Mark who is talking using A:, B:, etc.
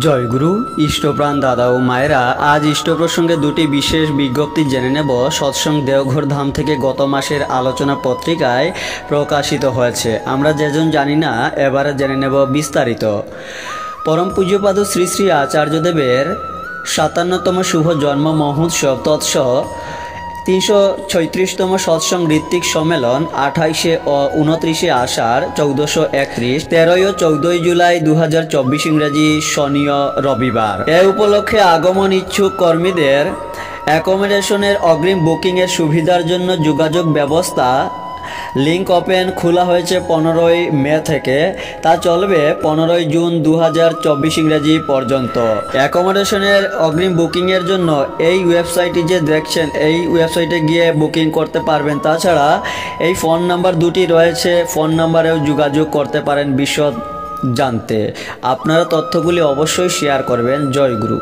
A: জয়গুরু ইষ্টপ্রাণ দাদা ও মায়েরা, আজ ইষ্ট প্রসঙ্গে দুটি বিশেষ বিজ্ঞপ্তি জেনে নেব। সৎসঙ্গ দেওঘর ধাম থেকে গত মাসের আলোচনা পত্রিকায় প্রকাশিত হয়েছে। আমরা যেজন জানি না, এবারে জেনে নেব বিস্তারিত। পরম পূজ্যপাদ শ্রী শ্রী আচার্যদেবের ৫৭তম শুভ জন্ম মহোৎসব তৎসহ ৩৩৬তম সৎসঙ্গ ঋত্বিক সম্মেলন ২৮শে ও ২৯শে আষাঢ় ১৪৩১, ১৩ ও ১৪ জুলাই ২০২৪ ইংরেজি শনি ও রবিবার। এ উপলক্ষে আগমন ইচ্ছুক কর্মীদের অ্যাকোমোডেশনের অগ্রিম বুকিংয়ের সুবিধার জন্য যোগাযোগ ব্যবস্থা লিঙ্ক ওপেন খোলা হয়েছে ১৫ই মে থেকে। তা চলবে ১৫ই জুন ২০২৪ ইংরেজি পর্যন্ত। অ্যাকোমোডেশনের অগ্রিম বুকিংয়ের জন্য এই ওয়েবসাইটটি যে দেখছেন, এই ওয়েবসাইটে গিয়ে বুকিং করতে পারবেন। তাছাড়া এই ফোন নাম্বার দুটি রয়েছে, ফোন নাম্বারেও যোগাযোগ করতে পারেন বিশদ জানতে। আপনারা তথ্যগুলি অবশ্যই শেয়ার করবেন। জয় গুরু।